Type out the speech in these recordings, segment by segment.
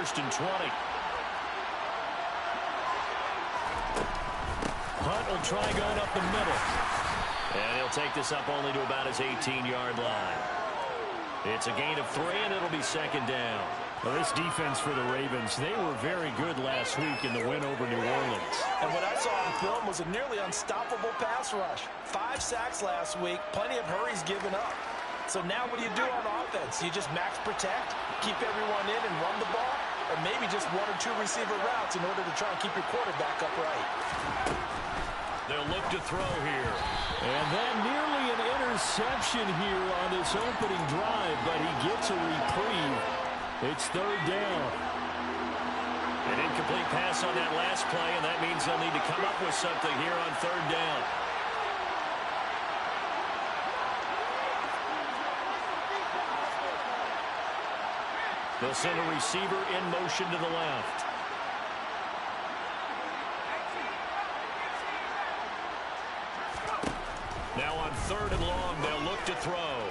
1st and 20. Hunt will try going up the middle. And he'll take this up only to about his 18-yard line. It's a gain of 3, and it'll be 2nd down. Well, this defense for the Ravens, they were very good last week in the win over New Orleans. And what I saw on film was a nearly unstoppable pass rush. 5 sacks last week, plenty of hurries given up. So now what do you do on offense? You just max protect, keep everyone in and run the ball, or maybe just 1 or 2 receiver routes in order to try and keep your quarterback upright. They'll look to throw here. And then nearly an interception here on this opening drive, but he gets a reprieve. It's 3rd down. An incomplete pass on that last play, and that means they'll need to come up with something here on 3rd down. They'll send a receiver in motion to the left. Now on 3rd and long, they'll look to throw.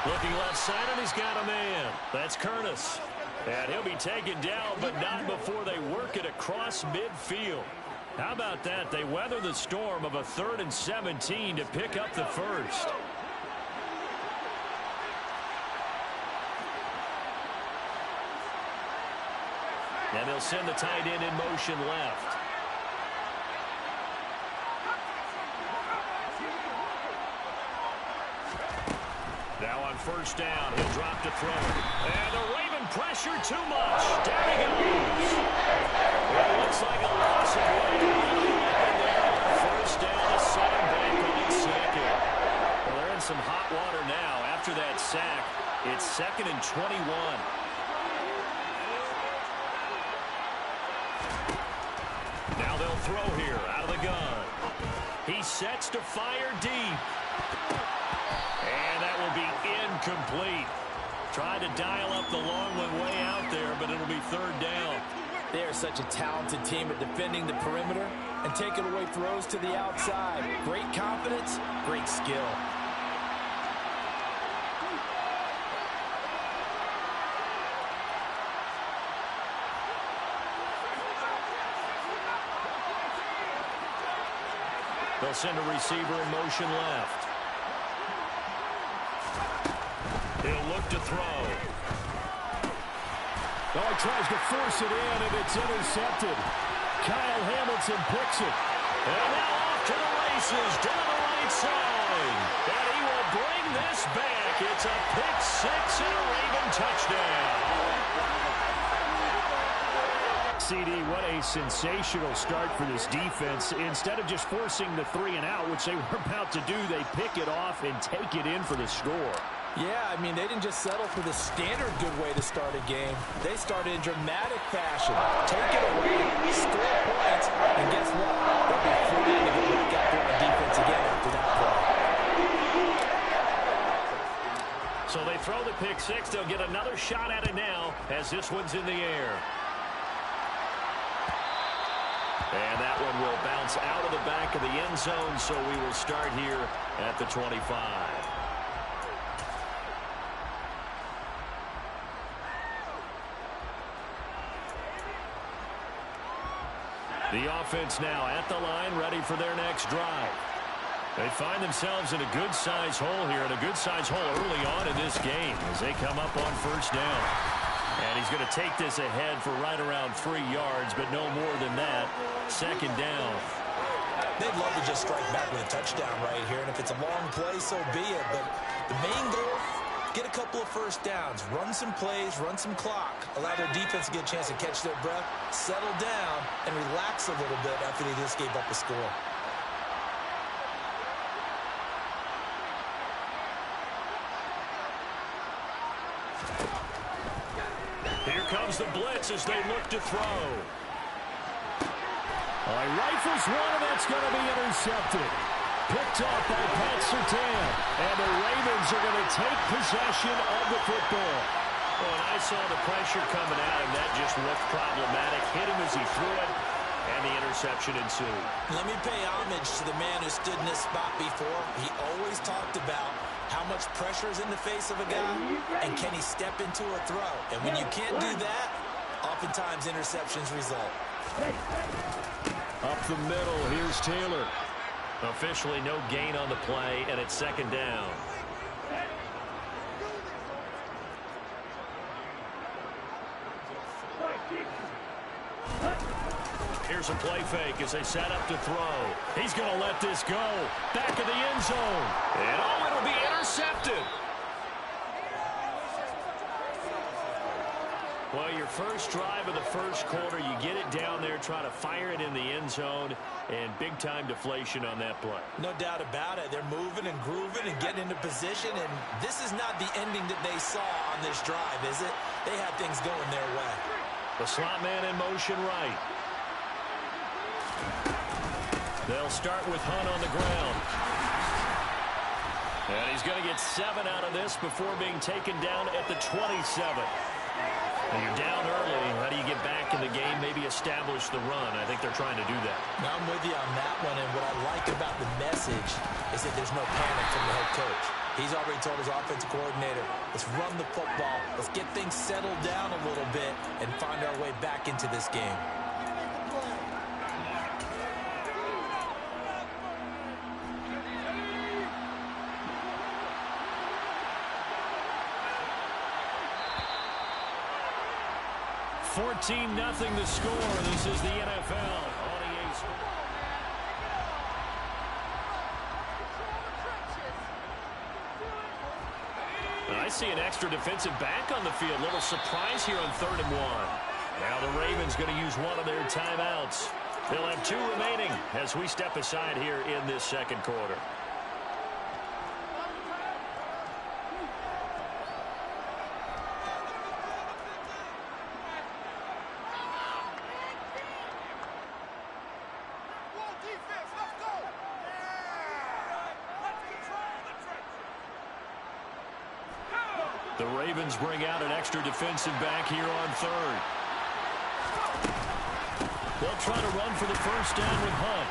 Looking left side, and he's got a man. That's Curtis. And he'll be taken down, but not before they work it across midfield. How about that? They weather the storm of a 3rd and 17 to pick up the first. And they'll send the tight end in motion left. Now on 1st down, he'll drop to throw. And the Raven pressure too much. Down he goes. Well, it looks like a loss of weight. 1st down, a set back on 2nd. Well, they're in some hot water now. After that sack, it's 2nd and 21. Now they'll throw here out of the gun. He sets to fire deep. And that will be incomplete. Tried to dial up the long one way out there, but it'll be 3rd down. They are such a talented team at defending the perimeter and taking away throws to the outside. Great confidence, great skill. They'll send a receiver in motion left. He'll look to throw. Oh, he tries to force it in, and it's intercepted. Kyle Hamilton picks it. And now off to the races down the right side. And he will bring this back. It's a pick 6 and a Raven touchdown. CD, what a sensational start for this defense. Instead of just forcing the 3 and out, which they were about to do, they pick it off and take it in for the score. Yeah, I mean, they didn't just settle for the standard good way to start a game. They started in dramatic fashion. Take it away, score points, and guess what? They'll be free to go back out there on defense again after that play. So they throw the pick 6. They'll get another shot at it now as this one's in the air. And that one will bounce out of the back of the end zone, so we will start here at the 25. The offense now at the line, ready for their next drive. They find themselves in a good-sized hole here, and a good-sized hole early on in this game as they come up on 1st down. And he's going to take this ahead for right around 3 yards, but no more than that. 2nd down. They'd love to just strike back with a touchdown right here, and if it's a long play, so be it. But the main goal, get a couple of 1st downs, run some plays, run some clock, allow their defense to get a chance to catch their breath, settle down, and relax a little bit after they just gave up a score. Here comes the blitz as they look to throw. He rifles one, and that's going to be intercepted. Picked off by Pat Surtain. And the Ravens are going to take possession of the football. Well, and I saw the pressure coming at him. That just looked problematic. Hit him as he threw it, and the interception ensued. Let me pay homage to the man who stood in this spot before. He always talked about How much pressure is in the face of a guy, and can he step into a throw? And when you can't do that, oftentimes interceptions result. Up the middle, here's Taylor. Officially no gain on the play, and it's second down. Here's a play fake as they set up to throw. He's going to let this go. Back of the end zone. And oh, it'll be intercepted. Well, your first drive of the first quarter, you get it down there, try to fire it in the end zone, and big-time deflation on that play. No doubt about it. They're moving and grooving and getting into position, and this is not the ending that they saw on this drive, is it? They had things going their way. The slot man in motion right. They'll start with Hunt on the ground. And he's going to get 7 out of this before being taken down at the 27. When you're down early, how do you get back in the game, maybe establish the run? I think they're trying to do that. Now, I'm with you on that one, and what I like about the message is that there's no panic from the head coach. He's already told his offensive coordinator, let's run the football, let's get things settled down a little bit and find our way back into this game. $14-0 the score. This is the NFL on EA Sports. I see an extra defensive back on the field. Little surprise here on 3rd and 1. Now the Ravens going to use one of their timeouts. They'll have 2 remaining as we step aside here in this second quarter. The Ravens bring out an extra defensive back here on 3rd. They'll try to run for the first down with Hunt.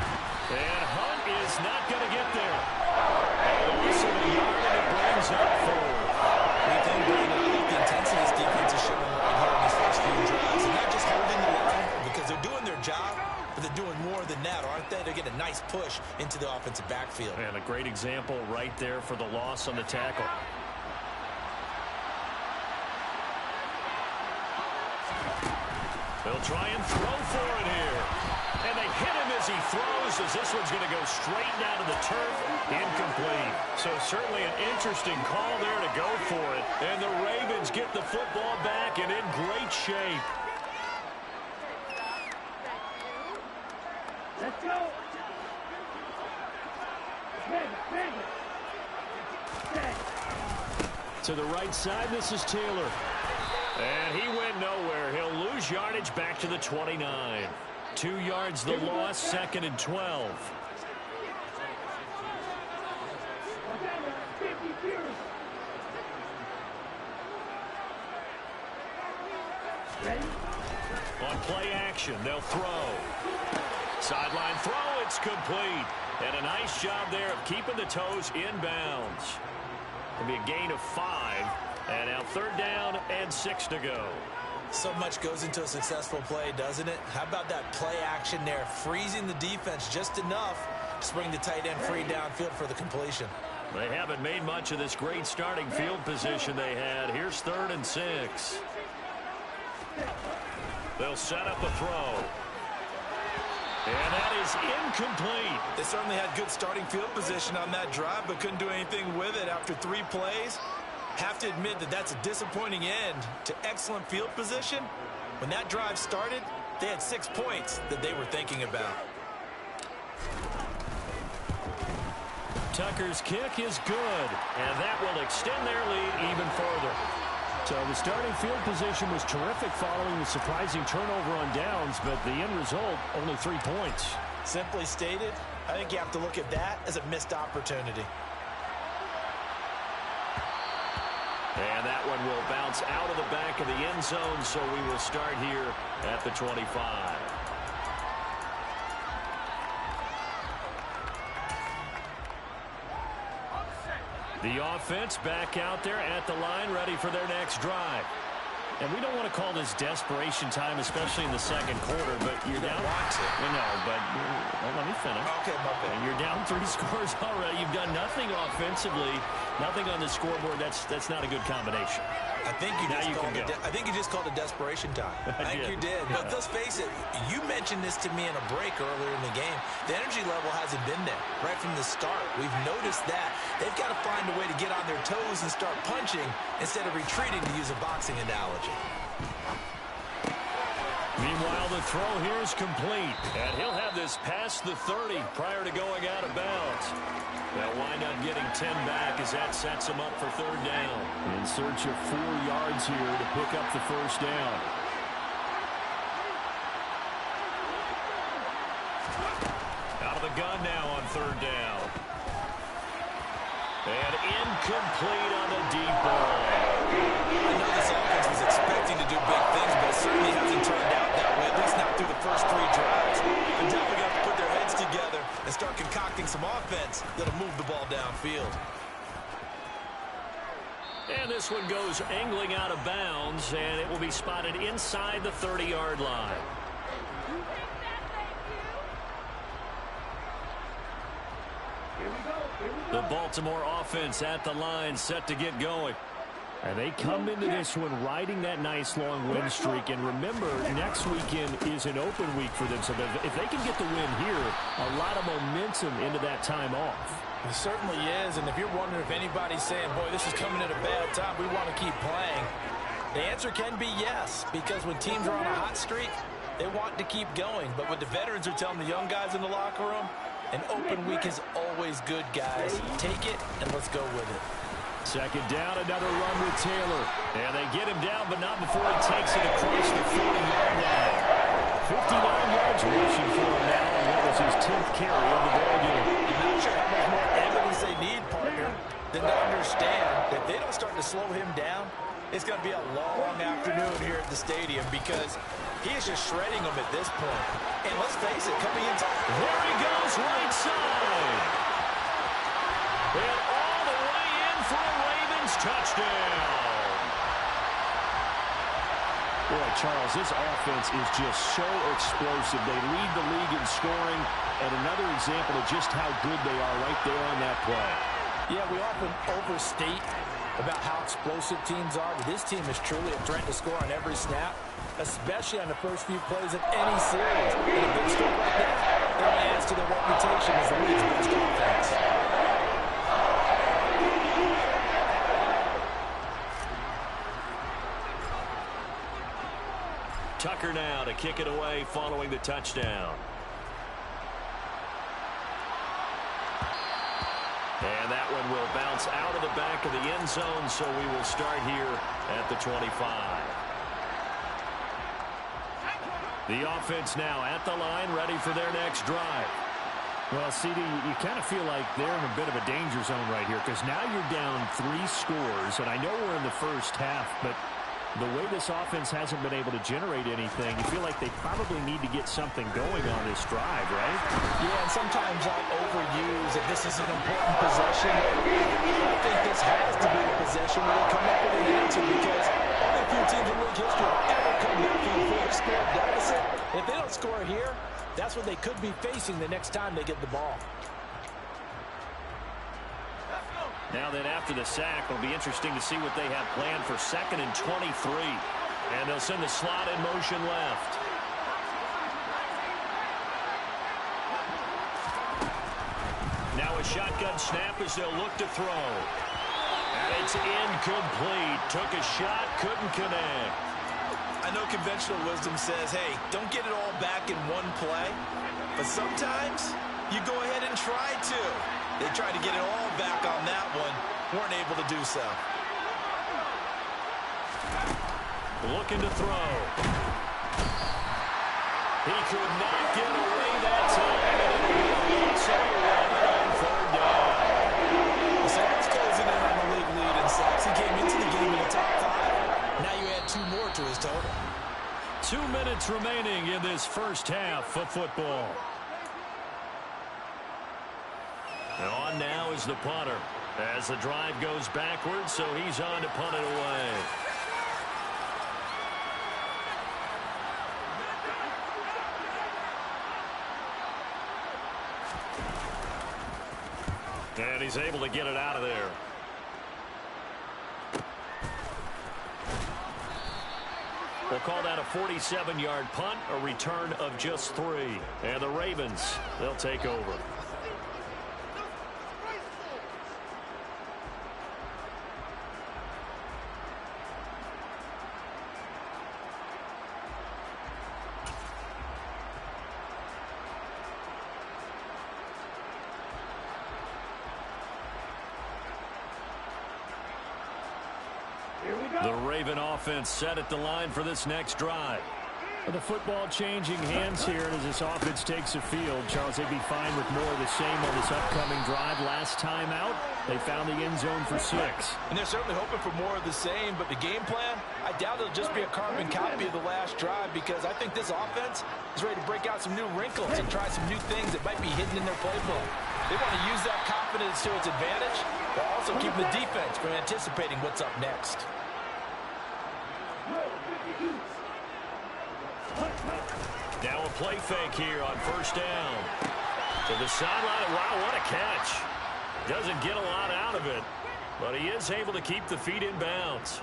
And Hunt is not going to get there. A loss of a yard, and it brings up 4th. We think the intensity this defense is showing right here in these first few drives. And not just holding the line because they're doing their job, but they're doing more than that, aren't they? They're getting a nice push into the offensive backfield. And a great example right there for the loss on the tackle. They'll try and throw for it here. And they hit him as he throws, as this one's going to go straight down to the turf. Incomplete. So certainly an interesting call there to go for it. And the Ravens get the football back and in great shape. Let's go. To the right side, this is Taylor. And he went nowhere. He'll lose yardage back to the 29. 2 yards the loss, 2nd and 12. On play action, they'll throw. Sideline throw, it's complete. And a nice job there of keeping the toes inbounds. It'll be a gain of 5. And now 3rd down and 6 to go. So much goes into a successful play, doesn't it? How about that play action there, freezing the defense just enough to bring the tight end free downfield for the completion. They haven't made much of this great starting field position they had. Here's 3rd and 6. They'll set up a throw. And that is incomplete. They certainly had good starting field position on that drive, but couldn't do anything with it after 3 plays. Have to admit that that's a disappointing end to excellent field position. When that drive started, they had 6 points that they were thinking about. Tucker's kick is good, and that will extend their lead even further. So the starting field position was terrific following the surprising turnover on downs, but the end result, only 3 points. Simply stated, I think you have to look at that as a missed opportunity. And that one will bounce out of the back of the end zone, so we will start here at the 25. The offense back out there at the line, ready for their next drive. And we don't want to call this desperation time, especially in the second quarter, but you're down. No, but let me finish. Okay, my bad. And you're down 3 scores already. You've done nothing offensively, nothing on the scoreboard. That's not a good combination. I think you just called it desperation time. I think you did. But let's face it, you mentioned this to me in a break earlier in the game. The energy level hasn't been there right from the start. We've noticed that. They've got to find a way to get on their toes and start punching instead of retreating, to use a boxing analogy. Meanwhile, the throw here is complete. And he'll have this past the 30 prior to going out of bounds. They'll wind up getting 10 back as that sets him up for 3rd down. In search of 4 yards here to pick up the 1st down. Out of the gun now on 3rd down. And incomplete on the deep ball. I know this offense was expecting to do big things, but it certainly hasn't turned out that way, at least not through the first 3 drives. They're definitely going to have to put their heads together and start concocting some offense that'll move the ball downfield. And this one goes angling out of bounds, and it will be spotted inside the 30-yard line. The Baltimore offense at the line, set to get going. And they come into this one riding that nice long win streak. And remember, next weekend is an open week for them. So if they can get the win here, a lot of momentum into that time off. It certainly is. And if you're wondering if anybody's saying, boy, this is coming at a bad time, we want to keep playing, the answer can be yes. Because when teams are on a hot streak, they want to keep going. But what the veterans are telling the young guys in the locker room, an open week is always good, guys. Take it, and let's go with it. 2nd down, another run with Taylor. And they get him down, but not before he takes it across the 40-yard line. 59 yards rushing for him now, and that was his 10th carry of the ballgame. I'm not sure how much more evidence they need, partner, than to understand that if they don't start to slow him down, it's going to be a long afternoon here at the stadium because he is just shredding them at this point. And let's face it, coming into... There he goes, right side. And all the way in for a Ravens touchdown. Boy, Charles, this offense is just so explosive. They lead the league in scoring, and another example of just how good they are right there on that play. Yeah, we often overstate about how explosive teams are, but this team is truly a threat to score on every snap, especially on the first few plays of any series. And a big score like that, that adds to their reputation as the league's best offense. Tucker now to kick it away following the touchdown. And that one will bounce out of the back of the end zone, so we will start here at the 25. The offense now at the line, ready for their next drive. Well, CD, you kind of feel like they're in a bit of a danger zone right here because now you're down 3 scores, and I know we're in the first half, but the way this offense hasn't been able to generate anything, you feel like they probably need to get something going on this drive, right? Yeah, and sometimes I overuse if this is an important possession. I think this has to be a possession where they come up with an answer because only a few teams in league history have ever come back from a 4-score deficit. And if they don't score here, that's what they could be facing the next time they get the ball. Now then, after the sack, it'll be interesting to see what they have planned for 2nd and 23. And they'll send the slot in motion left. Now a shotgun snap as they'll look to throw. And it's incomplete. Took a shot, couldn't connect. I know conventional wisdom says, hey, don't get it all back in one play. But sometimes you go ahead and try to. They tried to get it all back on that one. Weren't able to do so. Looking to throw. He could not get away that time. And it'll be a on 3rd down. So that's closing in on the league lead in sacks. He came into the game in the top 5. Now you add 2 more to his total. 2 minutes remaining in this first half of football. And on now is the punter. As the drive goes backwards, so he's on to punt it away. And he's able to get it out of there. We'll call that a 47-yard punt, a return of just 3. And the Ravens, they'll take over. The Raven offense set at the line for this next drive. The football changing hands here as this offense takes the field. Charles, they'd be fine with more of the same on this upcoming drive. Last time out, they found the end zone for 6. And they're certainly hoping for more of the same, but the game plan, I doubt it'll just be a carbon copy of the last drive, because I think this offense is ready to break out some new wrinkles and try some new things that might be hidden in their playbook. They want to use that confidence to its advantage, while also keeping the defense from anticipating what's up next. Now a play fake here on first down. To the sideline. Wow, what a catch. Doesn't get a lot out of it, but he is able to keep the feet in bounds.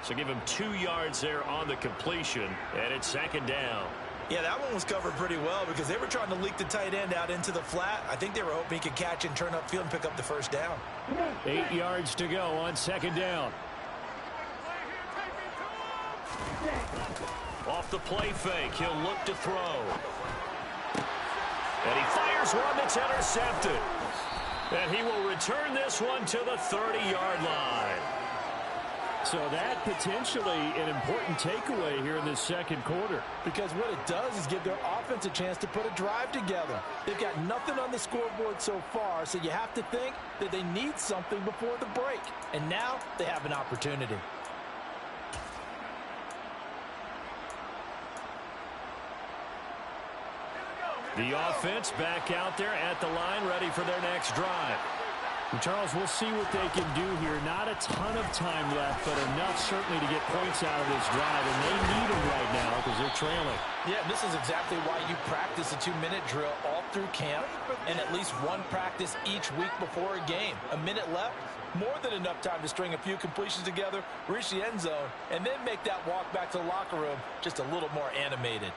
So give him 2 yards there on the completion, and it's second down. Yeah, that one was covered pretty well because they were trying to leak the tight end out into the flat. I think they were hoping he could catch and turn upfield and pick up the first down. 8 yards to go on second down. Off the play fake, he'll look to throw. And he fires one that's intercepted. And he will return this one to the 30-yard line. So that potentially an important takeaway here in this second quarter. Because what it does is give their offense a chance to put a drive together. They've got nothing on the scoreboard so far, so you have to think that they need something before the break. And now they have an opportunity. The offense back out there at the line, ready for their next drive. And Charles, we'll see what they can do here. Not a ton of time left, but enough certainly to get points out of this drive, and they need them right now because they're trailing. Yeah, this is exactly why you practice a 2-minute drill all through camp and at least one practice each week before a game. A minute left, more than enough time to string a few completions together, reach the end zone, and then make that walk back to the locker room just a little more animated.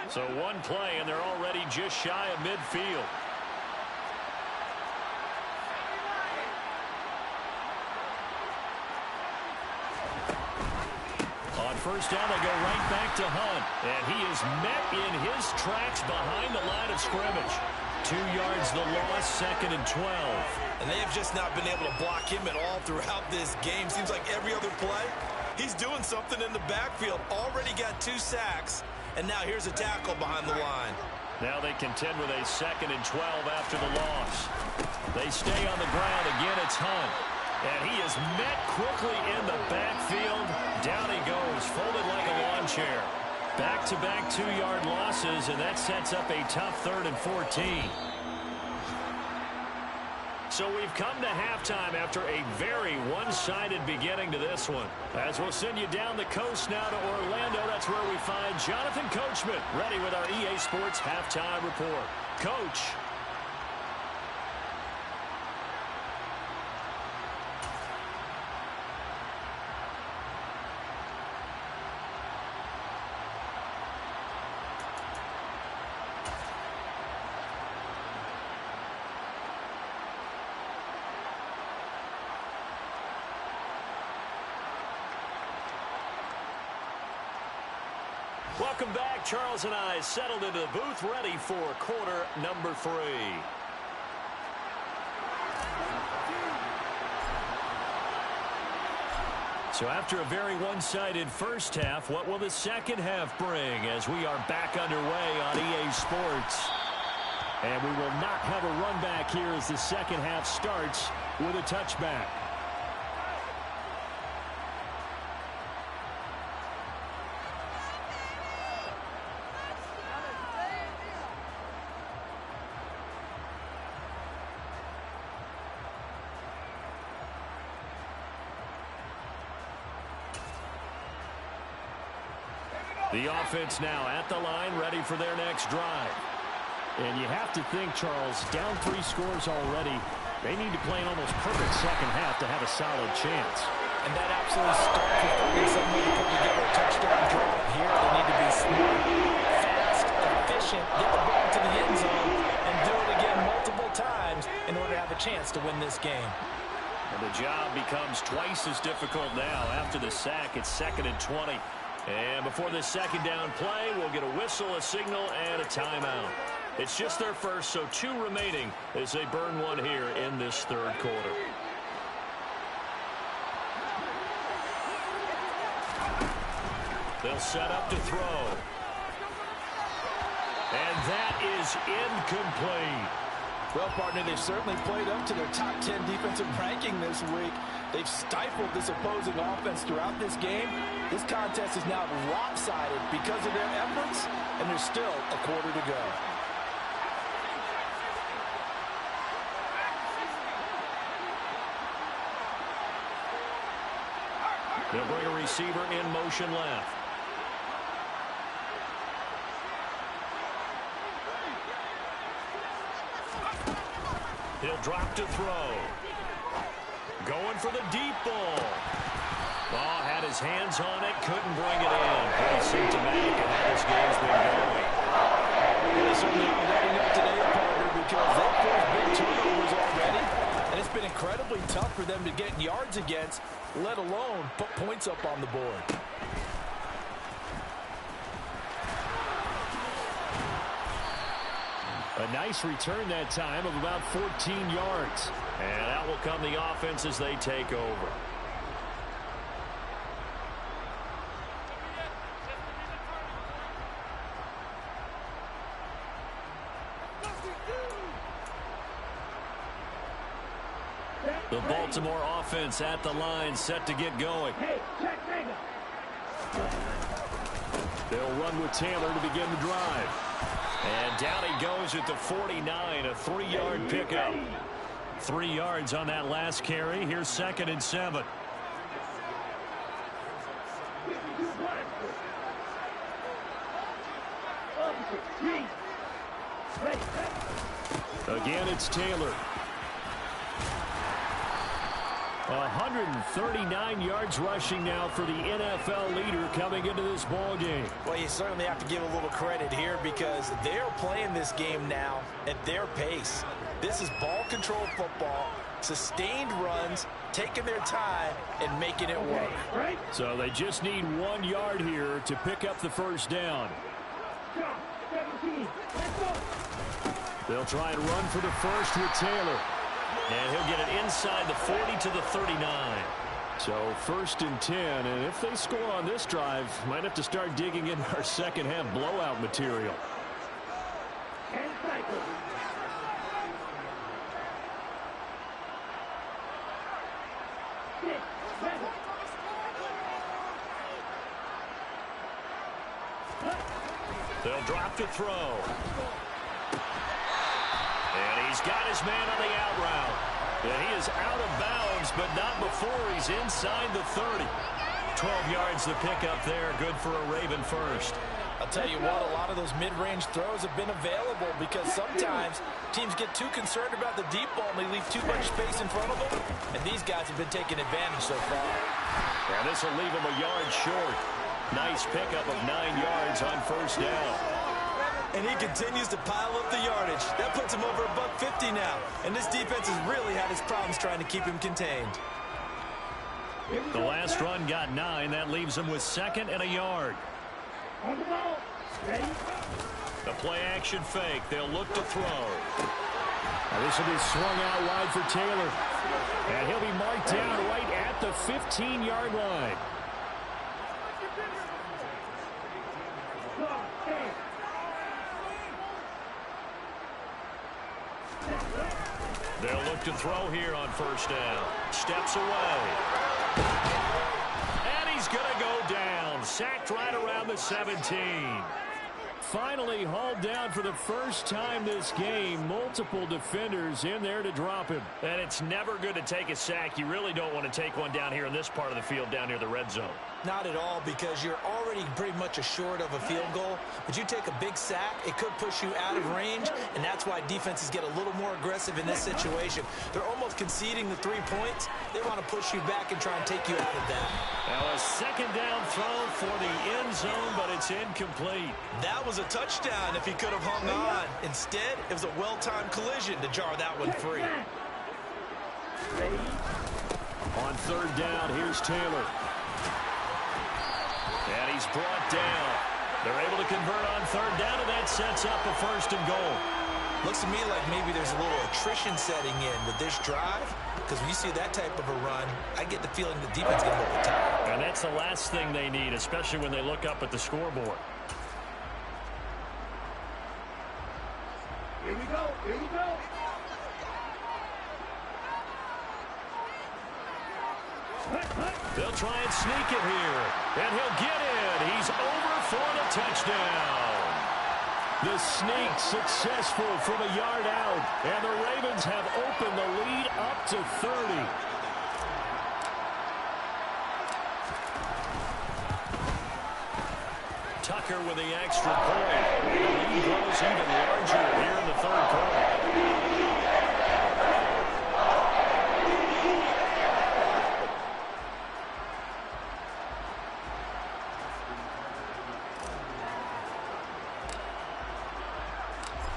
So one play, and they're already just shy of midfield. On first down, they go right back to Hunt. And he is met in his tracks behind the line of scrimmage. 2 yards the loss, second and 12. And they have just not been able to block him at all throughout this game. Seems like every other play, he's doing something in the backfield. Already got 2 sacks. And now here's a tackle behind the line. Now they contend with a second and 12 after the loss. They stay on the ground. Again, it's Hunt. And he is met quickly in the backfield. Down he goes, folded like a lawn chair. Back-to-back 2-yard losses, and that sets up a tough 3rd and 14. So we've come to halftime after a very one-sided beginning to this one. As we'll send you down the coast now to Orlando, that's where we find Jonathan Coachman, ready with our EA Sports Halftime Report. Coach. Welcome back. Charles and I settled into the booth, ready for quarter number 3. So after a very one-sided first half, what will the second half bring as we are back underway on EA Sports? And we will not have a run back here as the second half starts. with a touchback. The offense now at the line, ready for their next drive. And you have to think, Charles, down 3 scores already. They need to play an almost perfect second half to have a solid chance. And that absolutely starts with finding some way to put together a touchdown drive here. They need to be smart, fast, efficient, get the ball to the end zone, and do it again multiple times in order to have a chance to win this game. And the job becomes twice as difficult now. After the sack, it's 2nd and 20. And before this second down play, we'll get a whistle, a signal, and a timeout. It's just their first, so 2 remaining as they burn one here in this 3rd quarter. They'll set up to throw. And that is incomplete. Well, partner, they've certainly played up to their top 10 defensive ranking this week. They've stifled this opposing offense throughout this game. This contest is now lopsided because of their efforts, and there's still a quarter to go. They'll bring a receiver in motion left. He'll drop to throw. Going for the deep ball. Oh, had his hands on it, couldn't bring it in. Pretty symptomatic of how this game's been going. They certainly are letting up today, partner, because they've forced big turnovers already, and it's been incredibly tough for them to get yards against, let alone put points up on the board. A nice return that time of about 14 yards. And out will come the offense as they take over. The Baltimore offense at the line, set to get going. They'll run with Taylor to begin the drive. And down he goes at the 49, a 3-yard pickup. 3 yards on that last carry. Here's 2nd and 7. Again, it's Taylor. 139 yards rushing now for the NFL leader coming into this ball game. Well, you certainly have to give a little credit here because they're playing this game now at their pace. This is ball control football, sustained runs, taking their time, and making it work. So they just need 1 yard here to pick up the first down. They'll try and run for the first with Taylor. And he'll get it inside the 40 to the 39. So 1st and 10, and if they score on this drive, might have to start digging in our second half blowout material. They'll drop to throw. And he's got his man on the out route. And he is out of bounds, but not before he's inside the 30. 12 yards the pickup there. Good for a Raven first. I'll tell you what, a lot of those mid-range throws have been available because sometimes teams get too concerned about the deep ball and they leave too much space in front of them. And these guys have been taking advantage so far. And this will leave him a yard short. Nice pickup of 9 yards on first down. And he continues to pile up the yardage. That puts him over $150 now. And this defense has really had its problems trying to keep him contained. The last run got 9. That leaves him with 2nd and a yard. The play action fake. They'll look to throw. Now this will be swung out wide for Taylor. And he'll be marked down right at the 15-yard line. They'll look to throw here on first down. Steps away. And he's going to go down. Sacked right around the 17. Finally hauled down for the first time this game. Multiple defenders in there to drop him. And it's never good to take a sack. You really don't want to take one down here in this part of the field down near the red zone. Not at all, because you're already pretty much assured of a field goal. But you take a big sack, it could push you out of range, and that's why defenses get a little more aggressive in this situation. They're almost conceding the 3 points. They want to push you back and try and take you out of that. Now a second down throw for the end zone, but it's incomplete. That was a touchdown if he could have hung on. Instead, it was a well-timed collision to jar that one free. On third down, here's Taylor. And he's brought down. They're able to convert on third down, and that sets up a first and goal. Looks to me like maybe there's a little attrition setting in with this drive, because when you see that type of a run, I get the feeling the defense is going to look tired. And that's the last thing they need, especially when they look up at the scoreboard. Here we go. Here we go. They'll try and sneak it here. And he'll get in. He's over for the touchdown. The sneak successful from a yard out. And the Ravens have opened the lead up to 30. Tucker with the extra point. The lead grows even larger here in the third quarter.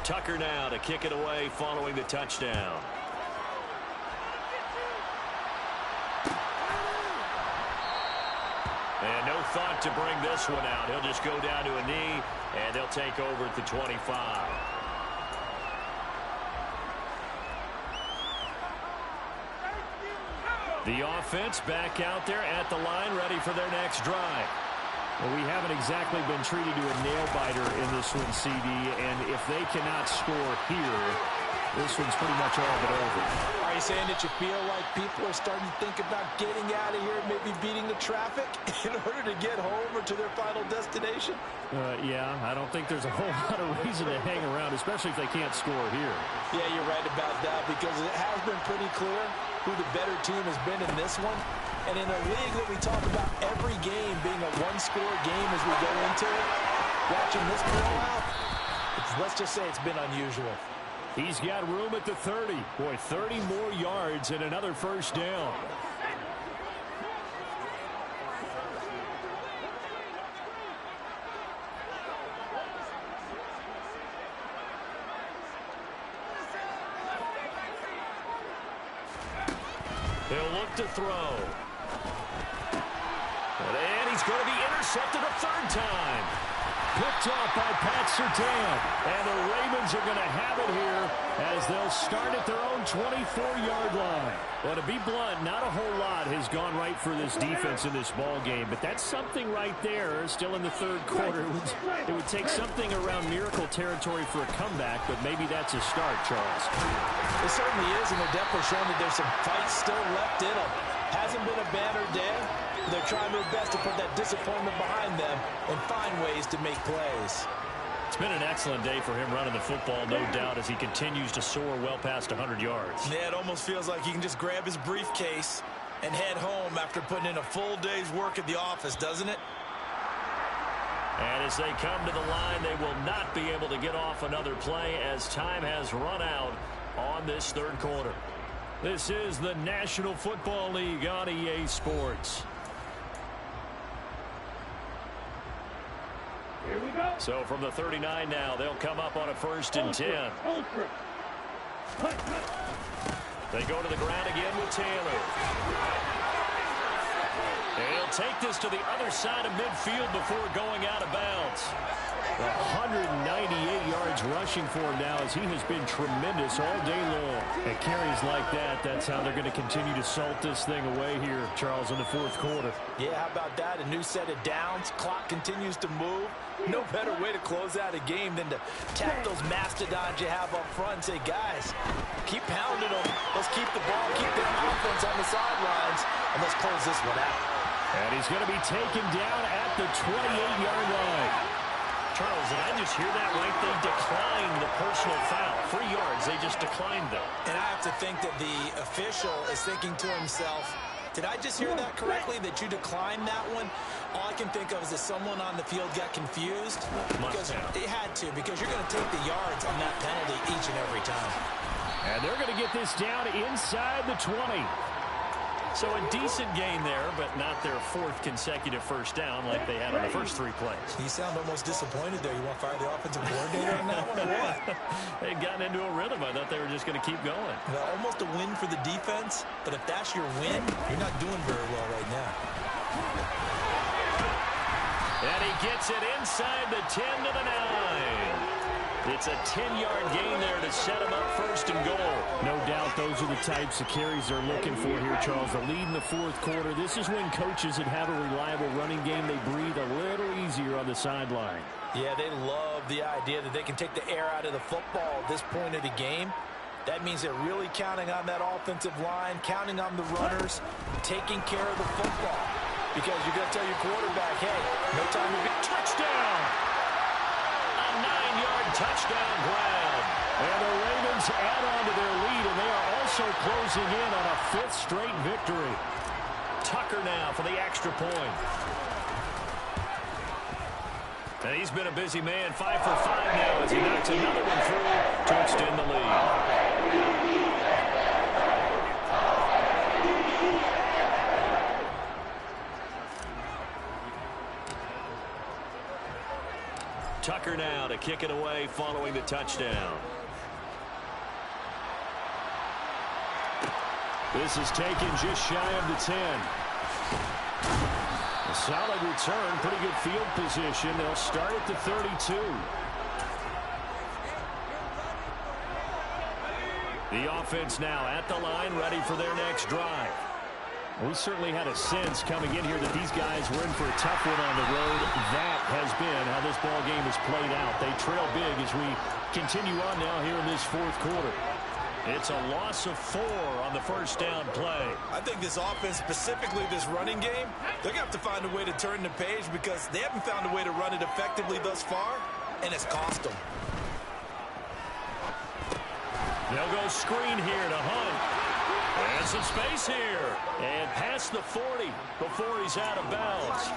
Tucker now to kick it away following the touchdown. And no thought to bring this one out. He'll just go down to a knee, and they'll take over at the 25. The offense back out there at the line, ready for their next drive. Well, we haven't exactly been treated to a nail-biter in this one, CD, and if they cannot score here, this one's pretty much all but over. Are you saying that you feel like people are starting to think about getting out of here, maybe beating the traffic in order to get home or to their final destination? Yeah, I don't think there's a whole lot of reason to hang around, especially if they can't score here. Yeah, you're right about that, because it has been pretty clear who the better team has been in this one. And in a league that we talk about every game being a one-score game as we go into it, watching this blowout, let's just say it's been unusual. He's got room at the 30. Boy, 30 more yards and another first down. He'll look to throw. And he's going to be intercepted a third time. Picked off by Pat Surtain. And the Ravens are going to have it here as they'll start at their own 24-yard line. Well, to be blunt, not a whole lot has gone right for this defense in this ball game, but that's something right there still in the third quarter. It would take something around miracle territory for a comeback, but maybe that's a start, Charles. It certainly is, and they're definitely showing that there's some fight still left in them. Hasn't been a banner day. They're trying their best to put that disappointment behind them and find ways to make plays. It's been an excellent day for him running the football, no doubt, as he continues to soar well past 100 yards. Yeah, it almost feels like he can just grab his briefcase and head home after putting in a full day's work at the office, doesn't it? And as they come to the line, they will not be able to get off another play as time has run out on this third quarter. This is the National Football League on EA Sports. Here we go. So from the 39 now, they'll come up on a 1st and 10. They go to the ground again with Taylor. And he'll take this to the other side of midfield before going out of bounds. 198 yards rushing for him now as he has been tremendous all day long. And carries like that, that's how they're going to continue to salt this thing away here, Charles, in the fourth quarter. Yeah, how about that? A new set of downs. Clock continues to move. No better way to close out a game than to tap those mastodons you have up front and say, guys, keep pounding them. Let's keep the ball, keep the offense on the sidelines, and let's close this one out. And he's going to be taken down at the 28-yard line. Charles, did I just hear that right? They declined the personal foul. 3 yards, they just declined them. And I have to think that the official is thinking to himself, did I just hear that correctly, that you declined that one? All I can think of is that someone on the field got confused. Because they had to, because you're going to take the yards on that penalty each and every time. And they're going to get this down inside the 20. So a decent gain there, but not their fourth consecutive first down like they had on the first 3 plays. You sound almost disappointed there. You want to fire the offensive coordinator on that one or what? They'd gotten into a rhythm. I thought they were just going to keep going. Well, almost a win for the defense, but if that's your win, you're not doing very well right now. And he gets it inside the 10 to the 9. It's a 10-yard gain there to set him up first and goal. No doubt those are the types of carries they're looking for here, Charles. The lead in the fourth quarter. This is when coaches that have a reliable running game, they breathe a little easier on the sideline. Yeah, they love the idea that they can take the air out of the football at this point of the game. That means they're really counting on that offensive line, counting on the runners, taking care of the football. Because you're going to tell your quarterback, hey, no time to be... Touchdown! A 9-yard touchdown grab. And the Ravens add on to their lead, and they are also closing in on a 5th straight victory. Tucker now for the extra point. And he's been a busy man, 5 for 5 now as he knocks another one through to extend the lead. Tucker now to kick it away following the touchdown. This is taken just shy of the 10. A solid return, pretty good field position. They'll start at the 32. The offense now at the line, ready for their next drive. We certainly had a sense coming in here that these guys were in for a tough one on the road. That has been how this ball game has played out. They trail big as we continue on now here in this fourth quarter. It's a loss of 4 on the first down play. I think this offense, specifically this running game, they're going to have to find a way to turn the page because they haven't found a way to run it effectively thus far, and it's cost them. They'll go screen here to Hunt. And some space here. And past the 40 before he's out of bounds.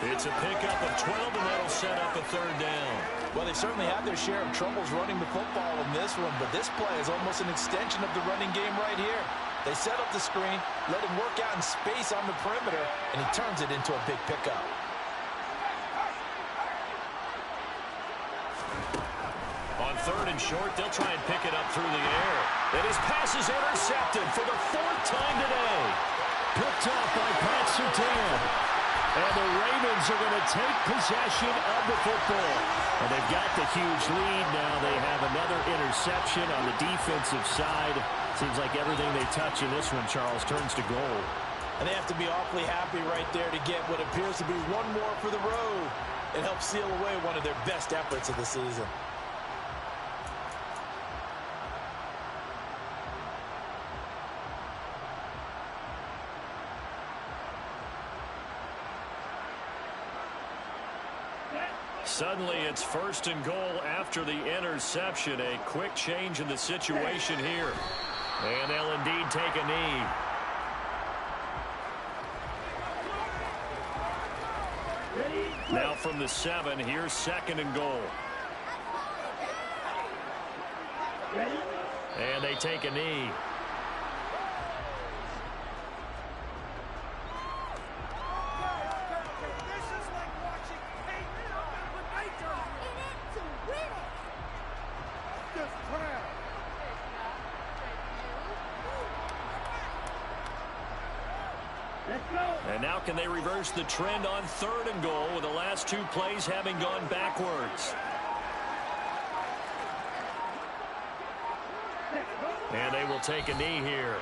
It's a pickup of 12, and that'll set up a 3rd down. Well, they certainly had their share of troubles running the football in this one, but this play is almost an extension of the running game right here. They set up the screen, let him work out in space on the perimeter, and he turns it into a big pickup. On 3rd and short, they'll try and pick it up through the air. And his pass is intercepted for the 4th time today. Picked off by Pat Surtain. And the Ravens are going to take possession of the football. And they've got the huge lead now. They have another interception on the defensive side. Seems like everything they touch in this one, Charles, turns to goal. And they have to be awfully happy right there to get what appears to be one more for the road and help seal away one of their best efforts of the season. Suddenly, it's 1st and goal after the interception. A quick change in the situation here. And they'll indeed take a knee. Now from the 7, here's 2nd and goal. And they take a knee. back, and they reverse the trend on 3rd and goal with the last 2 plays having gone backwards. And they will take a knee here.